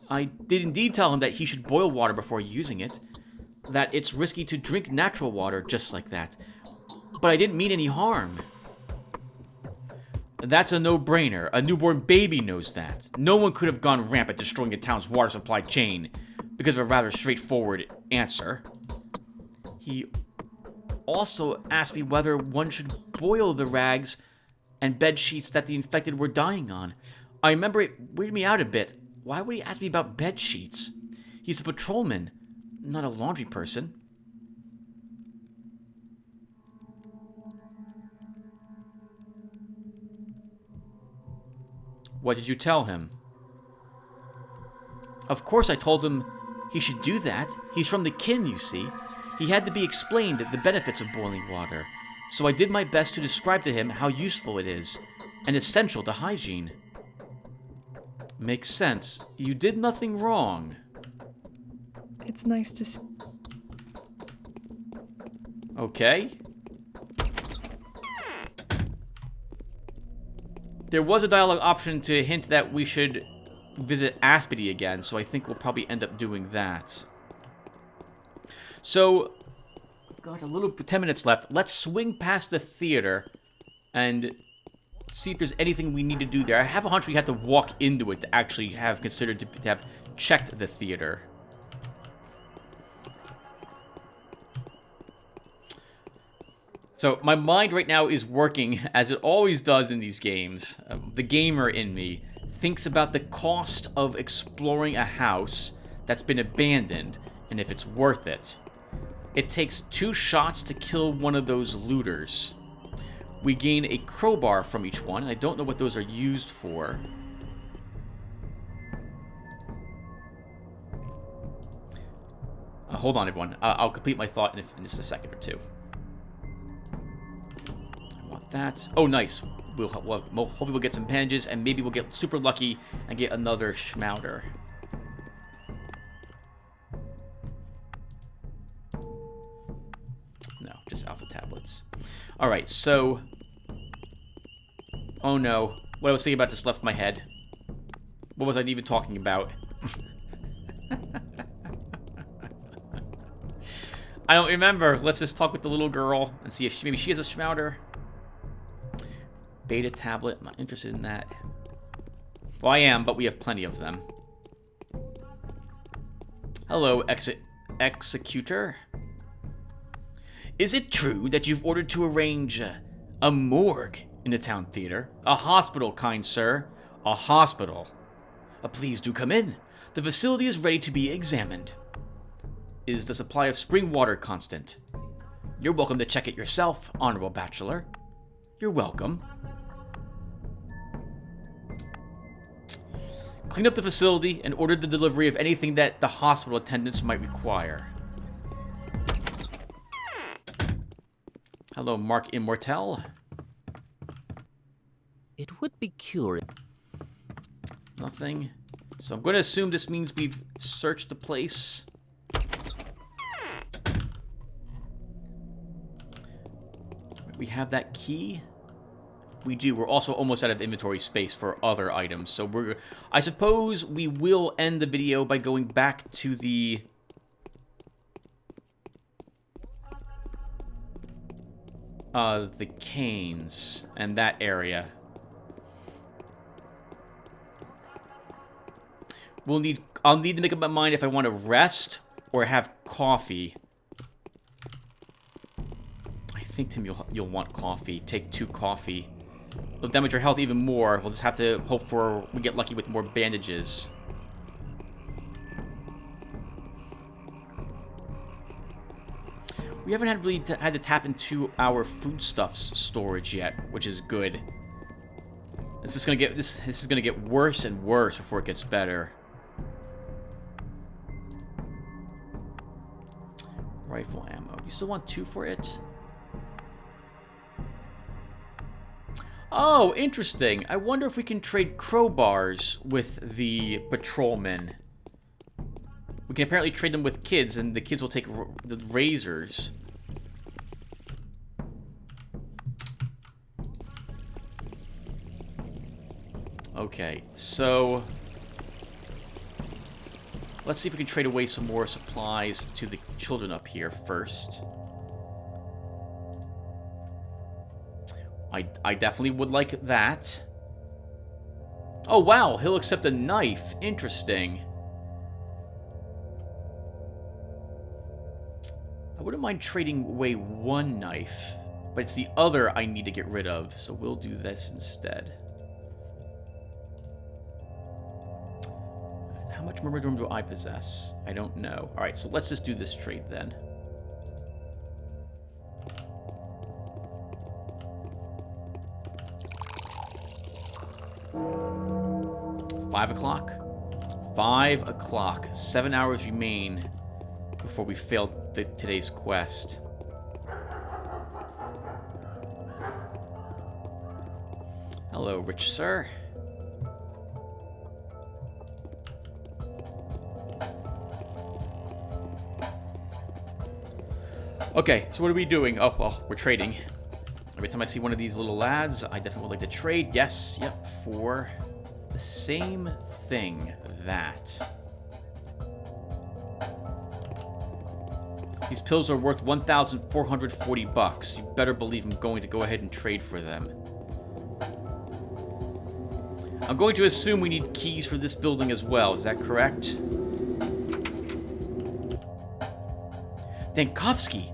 I did indeed tell him that he should boil water before using it. That it's risky to drink natural water just like that. But I didn't mean any harm. That's a no-brainer. A newborn baby knows that. No one could have gone rampant destroying a town's water supply chain because of a rather straightforward answer. He also asked me whether one should boil the rags and bed sheets that the infected were dying on. I remember it weirded me out a bit. Why would he ask me about bed sheets? He's a patrolman, not a laundry person. What did you tell him? Of course I told him he should do that. He's from the kin, you see. He had to be explained the benefits of boiling water. So I did my best to describe to him how useful it is, and essential to hygiene. Makes sense. You did nothing wrong. It's nice to see. Okay. There was a dialogue option to hint that we should visit Aspity again, so I think we'll probably end up doing that. So, we've got a little 10 minutes left. Let's swing past the theater and see if there's anything we need to do there. I have a hunch we have to walk into it to actually have considered to have checked the theater. So my mind right now is working, as it always does in these games. The gamer in me thinks about the cost of exploring a house that's been abandoned, and if it's worth it. It takes 2 shots to kill one of those looters. We gain a crowbar from each one. I don't know what those are used for. Hold on, everyone. I'll complete my thought in just a second or two. That. Oh, nice. Hopefully we'll get some bandages, and maybe we'll get super lucky and get another Schmouder. No, just alpha tablets. Alright, so... Oh no. What I was thinking about just left my head. What was I even talking about? I don't remember. Let's just talk with the little girl and see if maybe she has a Schmouder. Beta tablet. I'm not interested in that. Well, I am, but we have plenty of them. Hello, Executor. Is it true that you've ordered to arrange a morgue in the town theater? A hospital, kind sir. A hospital. Please do come in. The facility is ready to be examined. Is the supply of spring water constant? You're welcome to check it yourself, Honorable Bachelor. You're welcome. Clean up the facility and order the delivery of anything that the hospital attendants might require. Hello, Mark Immortel. It would be curious. Nothing. So I'm going to assume this means we've searched the place. We have that key. We do. We're also almost out of inventory space for other items. So I suppose we will end the video by going back to the... the canes and that area. I'll need to make up my mind if I want to rest or have coffee. I think, Tim, you'll want coffee. Take 2 coffee. It'll damage your health even more. We'll just have to hope for we get lucky with more bandages. We haven't had to tap into our foodstuffs storage yet, which is good. This is gonna get worse and worse before it gets better. rifle ammo. You still want 2 for it? Oh, interesting. I wonder if we can trade crowbars with the patrolmen. We can apparently trade them with kids, and the kids will take the razors. Okay, so let's see if we can trade away some more supplies to the children up here first. I definitely would like that. Oh, wow, he'll accept a knife. Interesting. I wouldn't mind trading away 1 knife, but it's the other I need to get rid of, so we'll do this instead. How much myrmidon do I possess? I don't know. Alright, so let's just do this trade then. $5 o'clock. 5 o'clock. 7 hours remain before we fail today's quest. Hello, rich sir. Okay, so what are we doing? Oh, well, we're trading. Every time I see one of these little lads, I definitely would like to trade. Yes, yep, for the same thing, that. These pills are worth 1,440 bucks. You better believe I'm going to go ahead and trade for them. I'm going to assume we need keys for this building as well. Is that correct? Dankovsky,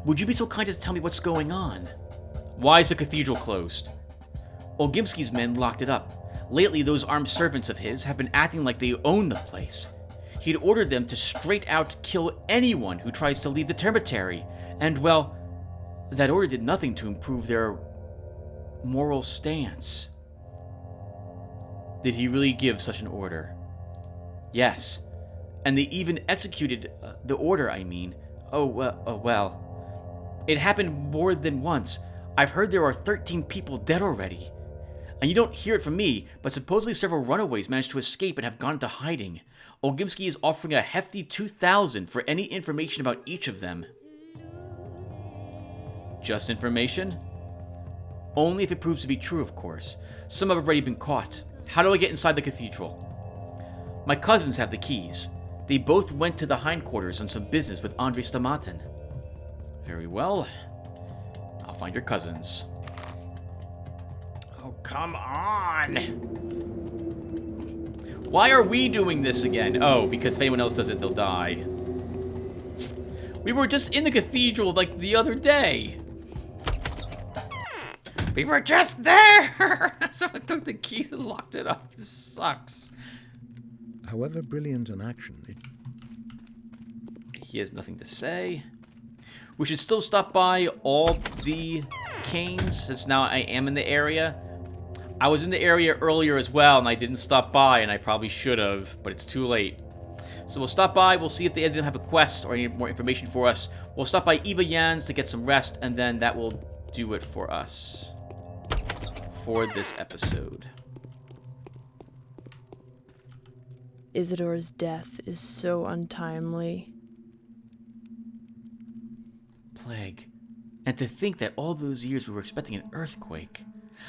would you be so kind as to tell me what's going on? Why is the cathedral closed? Olgimsky's men locked it up. Lately, those armed servants of his have been acting like they own the place. He'd ordered them to straight out kill anyone who tries to leave the termitary. And, well, that order did nothing to improve their moral stance. Did he really give such an order? Yes. And they even executed the order, I mean. Oh, well. It happened more than once. I've heard there are 13 people dead already. And you don't hear it from me, but supposedly several runaways managed to escape and have gone into hiding. Olgimsky is offering a hefty 2,000 for any information about each of them. Just information? Only if it proves to be true, of course. Some have already been caught. How do I get inside the cathedral? My cousins have the keys. They both went to the hindquarters on some business with Andrei Stamatin. Very well. I'll find your cousins. Oh, come on! Why are we doing this again? Oh, because if anyone else does it, they'll die. We were just in the cathedral like the other day. We were just there! Someone took the keys and locked it up. This sucks. However brilliant an action, He has nothing to say. We should still stop by all the canes, since now I am in the area. I was in the area earlier as well, and I didn't stop by, and I probably should have, but it's too late. So we'll stop by, we'll see if they have a quest or any more information for us. We'll stop by Eva Jan's to get some rest, and then that will do it for us for this episode. Isidore's death is so untimely. Plague. And to think that all those years we were expecting an earthquake.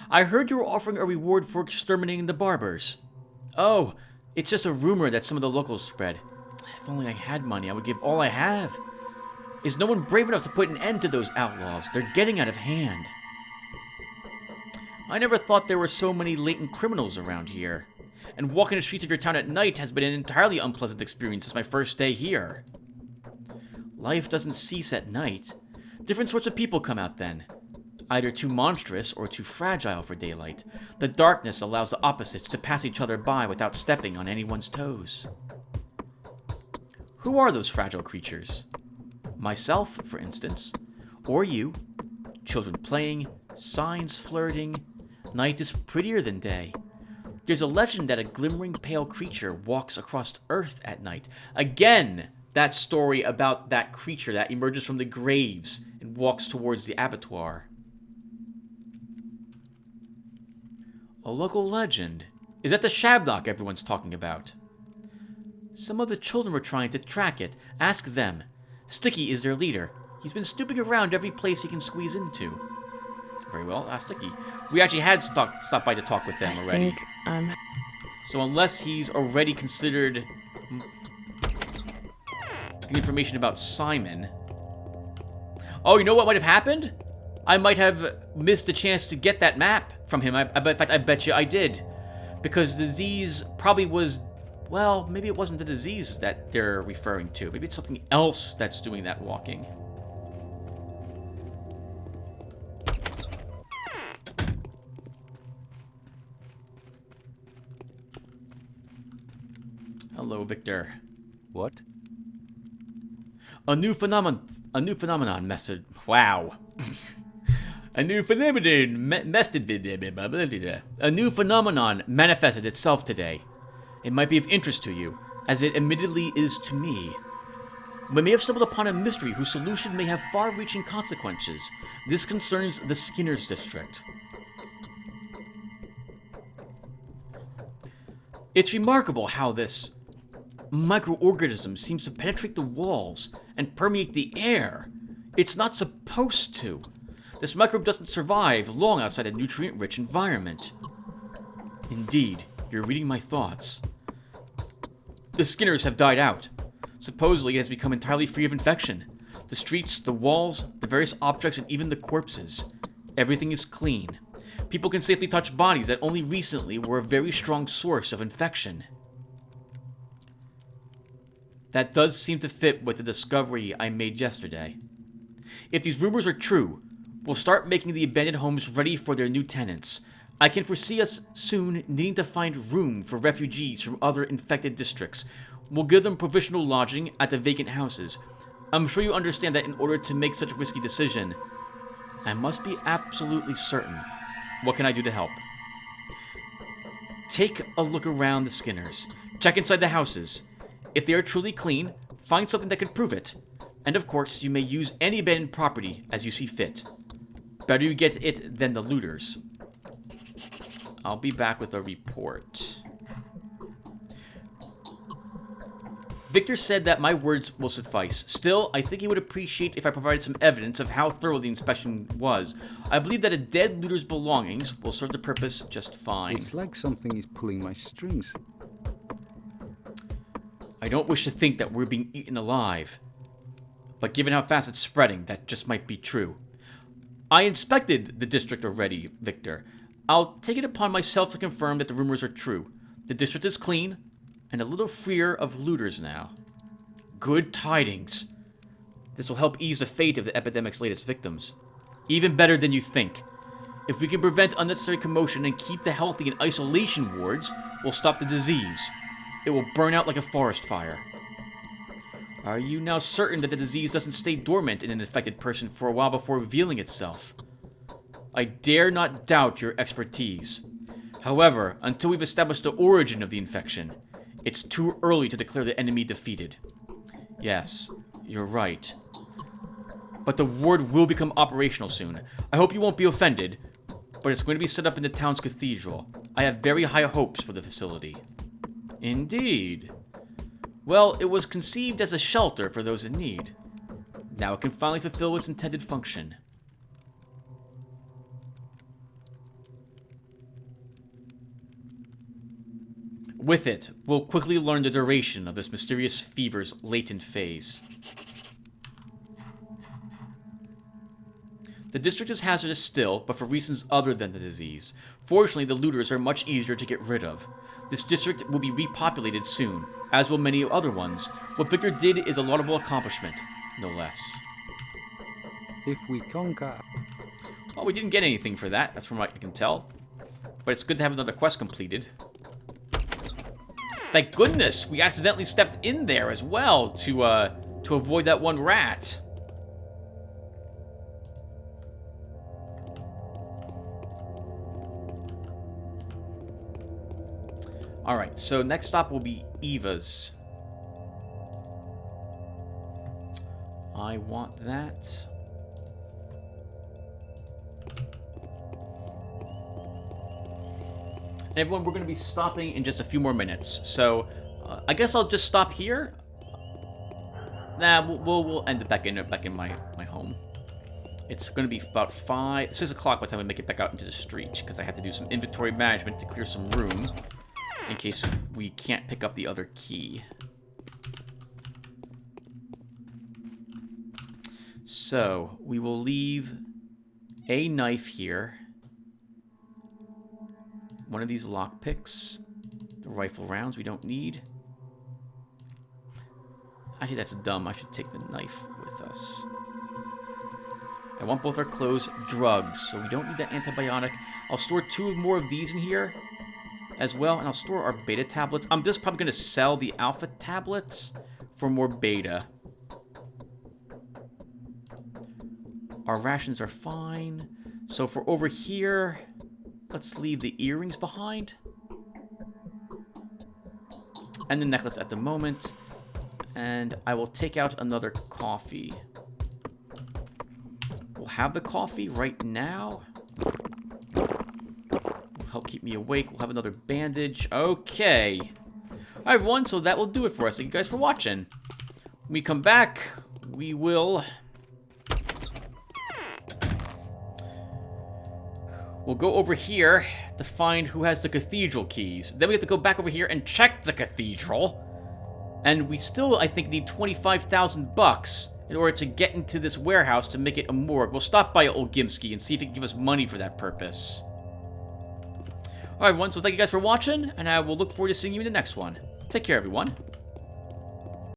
I heard you were offering a reward for exterminating the barbers. Oh, it's just a rumor that some of the locals spread. If only I had money, I would give all I have. Is no one brave enough to put an end to those outlaws? They're getting out of hand. I never thought there were so many latent criminals around here. And walking the streets of your town at night has been an entirely unpleasant experience since my first day here. Life doesn't cease at night. Different sorts of people come out then. Either too monstrous or too fragile for daylight. The darkness allows the opposites to pass each other by without stepping on anyone's toes. Who are those fragile creatures? Myself, for instance. Or you. Children playing, signs flirting. Night is prettier than day. There's a legend that a glimmering pale creature walks across Earth at night. Again, that story about that creature that emerges from the graves and walks towards the abattoir. A local legend. Is that the Shabnock everyone's talking about? Some of the children were trying to track it. Ask them. Sticky is their leader. He's been snooping around every place he can squeeze into. Very well, ask Sticky. We actually had stopped by to talk with them already. think I'm... So unless he's already considered the information about Simon... Oh, you know what might have happened? I might have missed a chance to get that map from him. In fact, I bet you I did. Because the disease probably was... Well, maybe it wasn't the disease that they're referring to. Maybe it's something else that's doing that walking. Hello, Victor. What? A new phenomenon message. Wow. A new phenomenon manifested itself today. It might be of interest to you, as it admittedly is to me. We may have stumbled upon a mystery whose solution may have far-reaching consequences. This concerns the Skinner's district. It's remarkable how this microorganism seems to penetrate the walls and permeate the air. It's not supposed to. This microbe doesn't survive long outside a nutrient-rich environment. Indeed, you're reading my thoughts. The Skinners have died out. Supposedly, it has become entirely free of infection. The streets, the walls, the various objects, and even the corpses. Everything is clean. People can safely touch bodies that only recently were a very strong source of infection. That does seem to fit with the discovery I made yesterday. If these rumors are true, we'll start making the abandoned homes ready for their new tenants. I can foresee us soon needing to find room for refugees from other infected districts. We'll give them provisional lodging at the vacant houses. I'm sure you understand that in order to make such a risky decision, I must be absolutely certain. What can I do to help? Take a look around the Skinners. Check inside the houses. If they are truly clean, find something that can prove it. And of course, you may use any abandoned property as you see fit. Better you get it than the looters. I'll be back with a report. Victor said that my words will suffice. Still, I think he would appreciate if I provided some evidence of how thorough the inspection was. I believe that a dead looter's belongings will serve the purpose just fine. It's like something is pulling my strings. I don't wish to think that we're being eaten alive. But given how fast it's spreading, that just might be true. I inspected the district already, Victor. I'll take it upon myself to confirm that the rumors are true. The district is clean, and a little freer of looters now. Good tidings. This will help ease the fate of the epidemic's latest victims. Even better than you think. If we can prevent unnecessary commotion and keep the healthy in isolation wards, we'll stop the disease. It will burn out like a forest fire. Are you now certain that the disease doesn't stay dormant in an infected person for a while before revealing itself? I dare not doubt your expertise. However, until we've established the origin of the infection, it's too early to declare the enemy defeated. Yes, you're right. But the ward will become operational soon. I hope you won't be offended, but it's going to be set up in the town's cathedral. I have very high hopes for the facility. Indeed. Well, it was conceived as a shelter for those in need. Now it can finally fulfill its intended function. With it, we'll quickly learn the duration of this mysterious fever's latent phase. The district is hazardous still, but for reasons other than the disease. Fortunately, the looters are much easier to get rid of. This district will be repopulated soon, as will many other ones. What Victor did is a laudable accomplishment, no less. If we conquer... Well, we didn't get anything for that, that's from what I can tell. But it's good to have another quest completed. Thank goodness we accidentally stepped in there as well to avoid that one rat. Alright, so next stop will be Eva's. I want that. And everyone, we're going to be stopping in just a few more minutes. So, I guess I'll just stop here. Nah, we'll end it back in my home. It's going to be about 6 o'clock by the time we make it back out into the street, because I have to do some inventory management to clear some room in case we can't pick up the other key. So, we will leave a knife here. One of these lockpicks. The rifle rounds we don't need. Actually, that's dumb. I should take the knife with us. I want both our clothes, drugs, so we don't need that antibiotic. I'll store 2 more of these in here as well, and I'll store our beta tablets. I'm just probably going to sell the alpha tablets for more beta. Our rations are fine. So for over here, let's leave the earrings behind. And the necklace at the moment. And I will take out another coffee. We'll have the coffee right now. Will help keep me awake. We'll have another bandage. Okay. Alright, everyone, so that will do it for us. Thank you guys for watching. When we come back, we will... We'll go over here to find who has the cathedral keys. Then we have to go back over here and check the cathedral. And we still, I think, need 25,000 bucks in order to get into this warehouse to make it a morgue. We'll stop by Old Gimski and see if he can give us money for that purpose. Alright, everyone, so thank you guys for watching, and I will look forward to seeing you in the next one. Take care, everyone.